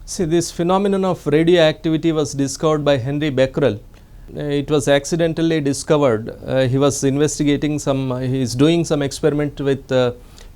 See, this phenomenon of radioactivity was discovered by Henry Becquerel. It was accidentally discovered. He was investigating he is doing some experiment with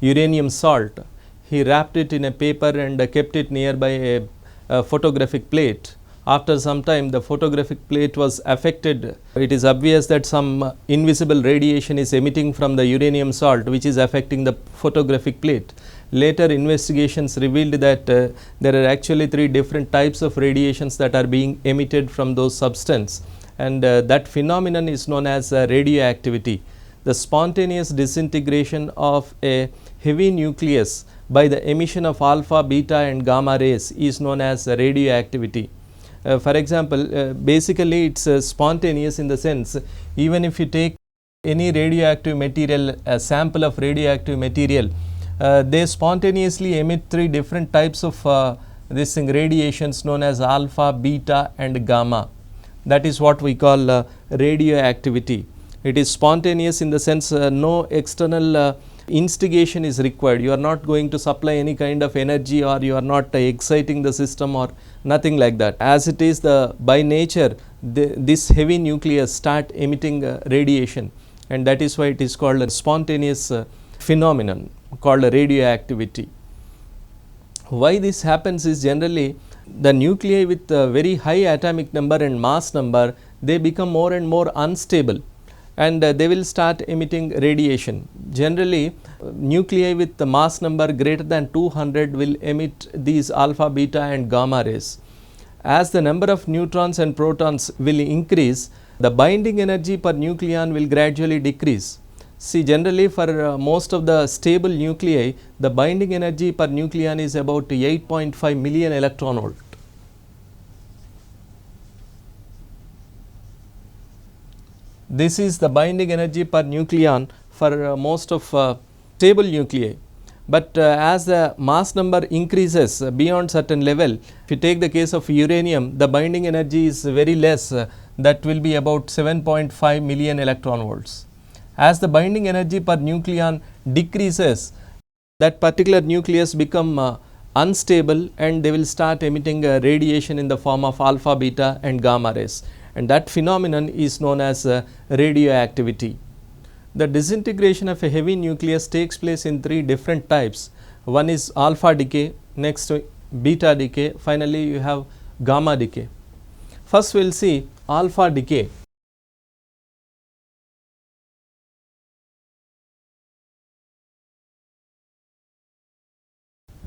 uranium salt. He wrapped it in a paper and kept it nearby a photographic plate. After some time, the photographic plate was affected. It is obvious that some invisible radiation is emitting from the uranium salt, which is affecting the photographic plate. Later investigations revealed that there are actually 3 different types of radiations that are being emitted from those substances, and that phenomenon is known as radioactivity. The spontaneous disintegration of a heavy nucleus by the emission of alpha, beta and gamma rays is known as radioactivity. For example, basically it is spontaneous in the sense, even if you take any radioactive material, a sample of radioactive material, they spontaneously emit 3 different types of radiations known as alpha, beta and gamma. That is what we call radioactivity. It is spontaneous in the sense no external instigation is required. You are not going to supply any kind of energy, or you are not exciting the system or nothing like that. As it is, by nature this heavy nucleus start emitting radiation, and that is why it is called a spontaneous phenomenon called radioactivity. Why this happens is, generally the nuclei with very high atomic number and mass number, they become more and more unstable, and they will start emitting radiation. Generally nuclei with the mass number greater than 200 will emit these alpha, beta and gamma rays. As the number of neutrons and protons will increase, the binding energy per nucleon will gradually decrease. See, generally for most of the stable nuclei, the binding energy per nucleon is about 8.5 million electron volt. This is the binding energy per nucleon for most of stable nuclei. But as the mass number increases beyond certain level, if you take the case of uranium, the binding energy is very less, that will be about 7.5 million electron volts. As the binding energy per nucleon decreases, that particular nucleus become unstable, and they will start emitting radiation in the form of alpha, beta and gamma rays, and that phenomenon is known as radioactivity. The disintegration of a heavy nucleus takes place in 3 different types. One is alpha decay, next beta decay, finally you have gamma decay. First we will see alpha decay.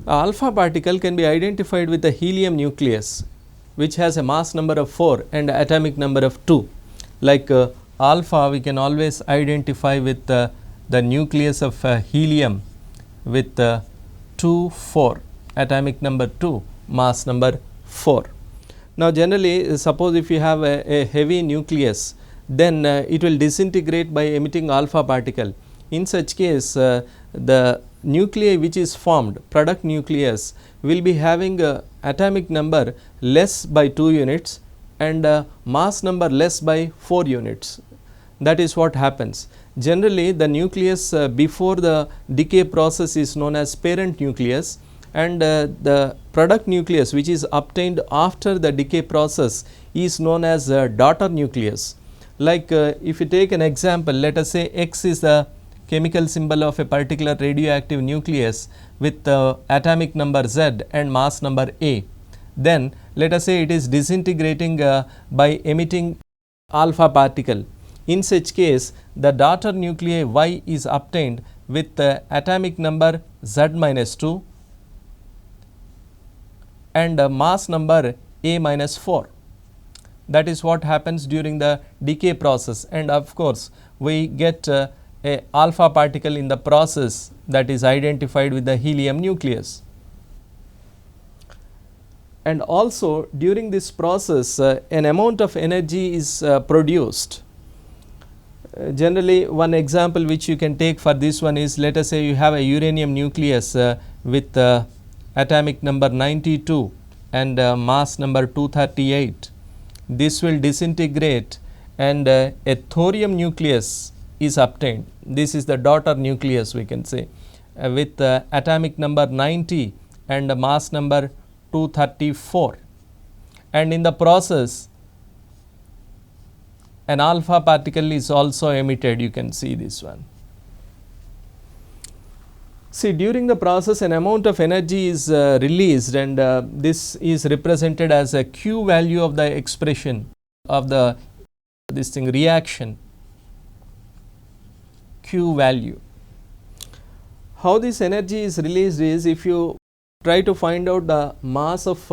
Alpha particle can be identified with a helium nucleus, which has a mass number of 4 and atomic number of 2. Like alpha, we can always identify with the nucleus of helium with 2, 4, atomic number 2, mass number 4. Now generally, suppose if you have a heavy nucleus, then it will disintegrate by emitting alpha particle. In such case, the nuclei which is formed, product nucleus, will be having atomic number less by 2 units and mass number less by 4 units. That is what happens. Generally the nucleus before the decay process is known as parent nucleus, and the product nucleus which is obtained after the decay process is known as daughter nucleus. Like if you take an example, let us say X is the chemical symbol of a particular radioactive nucleus with atomic number Z and mass number A. Then let us say it is disintegrating by emitting alpha particle. In such case, the daughter nuclei Y is obtained with atomic number Z minus 2 and mass number A minus 4. That is what happens during the decay process, and of course we get a alpha particle in the process that is identified with the helium nucleus. And also during this process an amount of energy is produced. Generally one example which you can take for this one is, let us say you have a uranium nucleus with atomic number 92 and mass number 238. This will disintegrate and a thorium nucleus is obtained. This is the daughter nucleus, we can say, with atomic number 90 and mass number 234, and in the process an alpha particle is also emitted. You can see this one. See, during the process an amount of energy is released, and this is represented as a Q value of the expression of the reaction, Q value. How this energy is released is, if you try to find out the mass of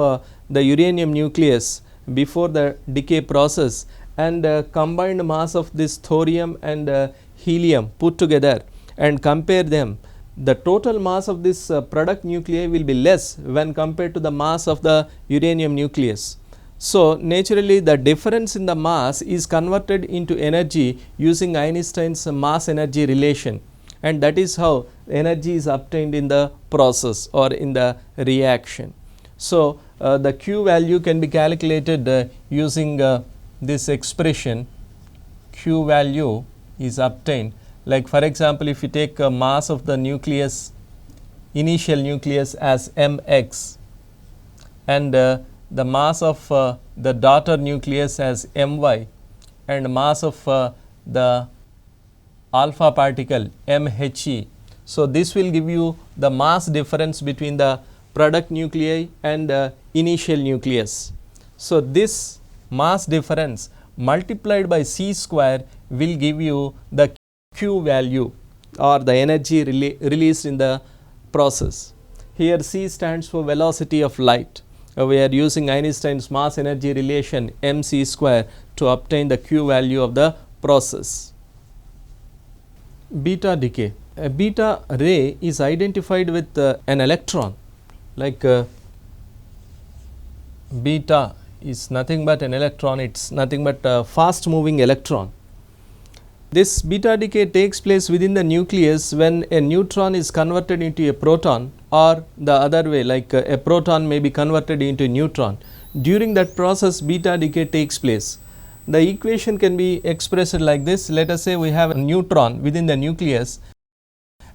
the uranium nucleus before the decay process and combined mass of this thorium and helium put together and compare them, the total mass of this product nuclei will be less when compared to the mass of the uranium nucleus. So, naturally the difference in the mass is converted into energy using Einstein's mass energy relation, and that is how energy is obtained in the process or in the reaction. So, the Q value can be calculated using this expression. Q value is obtained, like for example, if you take a mass of the nucleus, initial nucleus as mx, and the mass of the daughter nucleus as my, and mass of the alpha particle mhe. So, this will give you the mass difference between the product nuclei and initial nucleus. So, this mass difference multiplied by c square will give you the Q value or the energy released in the process. Here c stands for velocity of light. We are using Einstein's mass energy relation mc square to obtain the Q value of the process. Beta decay. A beta ray is identified with an electron, like beta is nothing but an electron, it is nothing but a fast moving electron. This beta decay takes place within the nucleus when a neutron is converted into a proton, or the other way, like a proton may be converted into a neutron. During that process beta decay takes place. The equation can be expressed like this. Let us say we have a neutron within the nucleus,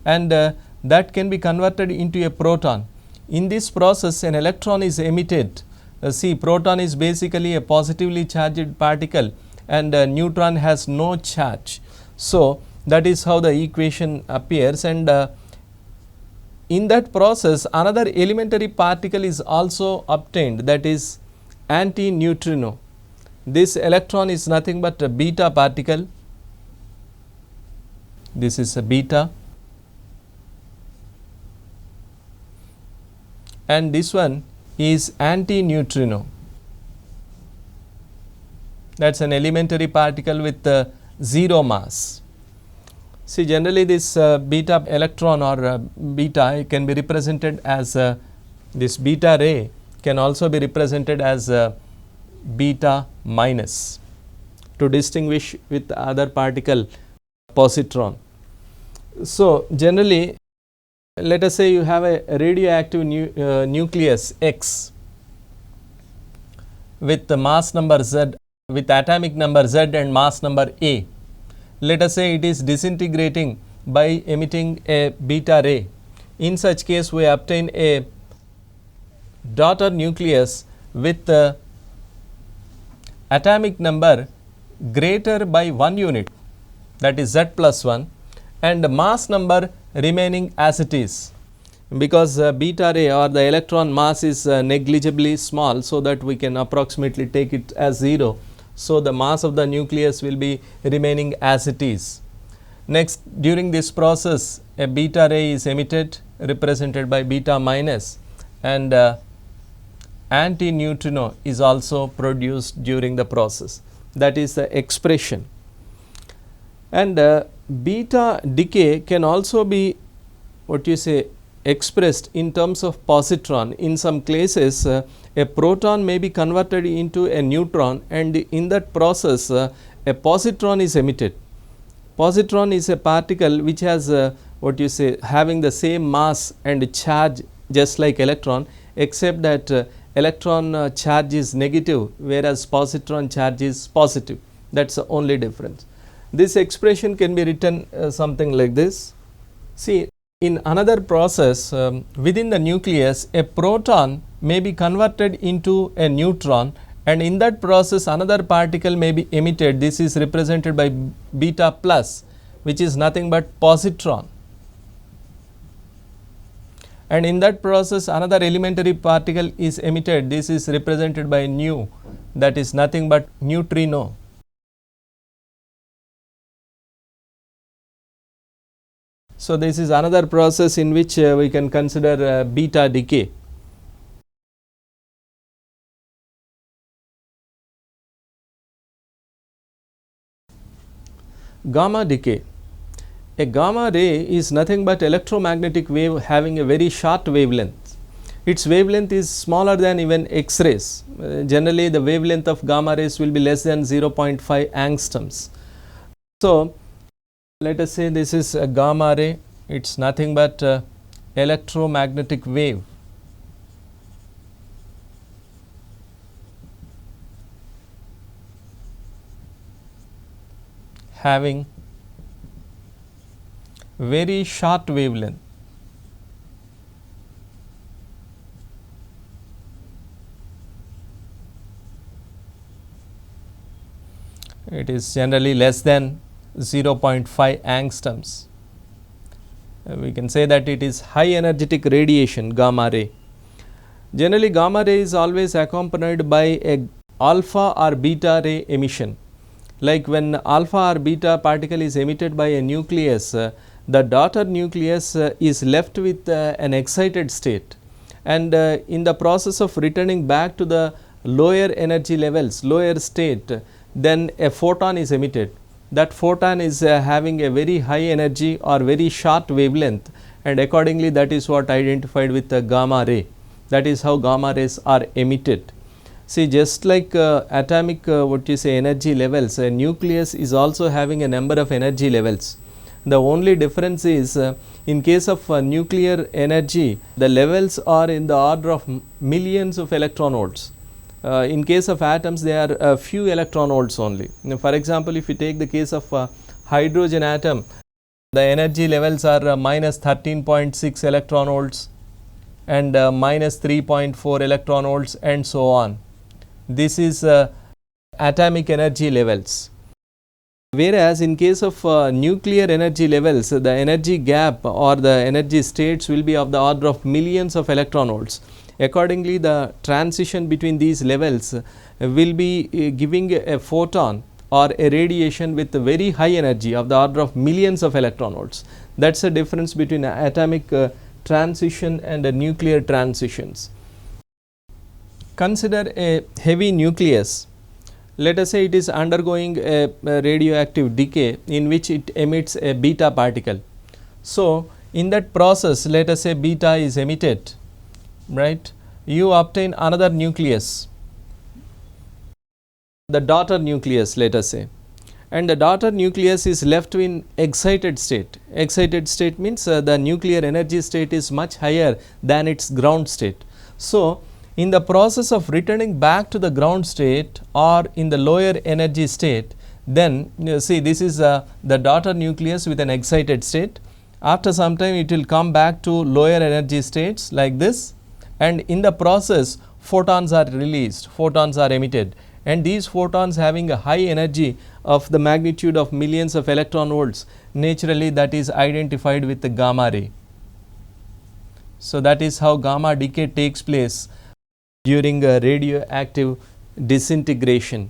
and that can be converted into a proton. In this process an electron is emitted. See, proton is basically a positively charged particle and neutron has no charge. So, that is how the equation appears, and in that process another elementary particle is also obtained, that is anti-neutrino. This electron is nothing but a beta particle. This is a beta, and this one is anti-neutrino. That is an elementary particle with zero mass. See, generally this beta electron or beta can be represented as this beta ray can also be represented as beta minus to distinguish with the other particle positron. So, generally let us say you have a radioactive nucleus X with the mass number Z, with atomic number Z and mass number A. Let us say it is disintegrating by emitting a beta ray. In such case we obtain a daughter nucleus with atomic number greater by 1 unit, that is Z plus 1, and mass number remaining as it is, because beta ray or the electron mass is negligibly small, so that we can approximately take it as 0. So, the mass of the nucleus will be remaining as it is. Next, during this process a beta ray is emitted, represented by beta minus, and anti-neutrino is also produced during the process. That is the expression. And beta decay can also be expressed in terms of positron. In some cases a proton may be converted into a neutron, and in that process a positron is emitted. Positron is a particle which has having the same mass and charge just like electron, except that electron charge is negative, whereas positron charge is positive. That is the only difference. This expression can be written something like this. See, In another process within the nucleus, a proton may be converted into a neutron, and in that process another particle may be emitted. This is represented by beta plus, which is nothing but positron. And in that process another elementary particle is emitted. This is represented by nu, that is nothing but neutrino. So, this is another process in which we can consider beta decay. Gamma decay. A gamma ray is nothing but electromagnetic wave having a very short wavelength. Its wavelength is smaller than even X-rays. Generally the wavelength of gamma rays will be less than 0.5 angstroms. So, let us say this is a gamma ray, it is nothing but electromagnetic wave having very short wavelength. It is generally less than 0.5 angstroms. We can say that it is high energetic radiation, gamma ray. Generally gamma ray is always accompanied by a alpha or beta ray emission. Like when alpha or beta particle is emitted by a nucleus, the daughter nucleus is left with an excited state, and in the process of returning back to the lower energy levels, lower state, then a photon is emitted. That photon is having a very high energy or very short wavelength, and accordingly that is what identified with the gamma ray. That is how gamma rays are emitted. See, just like atomic what you say energy levels, a nucleus is also having a number of energy levels. The only difference is in case of nuclear energy, the levels are in the order of millions of electron volts. In case of atoms, they are a few electron volts only. Now, for example, if you take the case of hydrogen atom, the energy levels are minus 13.6 electron volts and minus 3.4 electron volts and so on. This is atomic energy levels. Whereas in case of nuclear energy levels, the energy gap or the energy states will be of the order of millions of electron volts. Accordingly, the transition between these levels will be giving a photon or a radiation with a very high energy of the order of millions of electron volts. That is the difference between atomic transition and nuclear transitions. Consider a heavy nucleus. Let us say it is undergoing a radioactive decay in which it emits a beta particle. So, in that process, let us say beta is emitted, right. You obtain another nucleus, the daughter nucleus, let us say, and the daughter nucleus is left in excited state. Excited state means the nuclear energy state is much higher than its ground state. So, in the process of returning back to the ground state or in the lower energy state, then you see this is the daughter nucleus with an excited state. After some time it will come back to lower energy states like this, and in the process photons are released, photons are emitted, and these photons having a high energy of the magnitude of millions of electron volts, naturally that is identified with the gamma ray. So, that is how gamma decay takes place during a radioactive disintegration.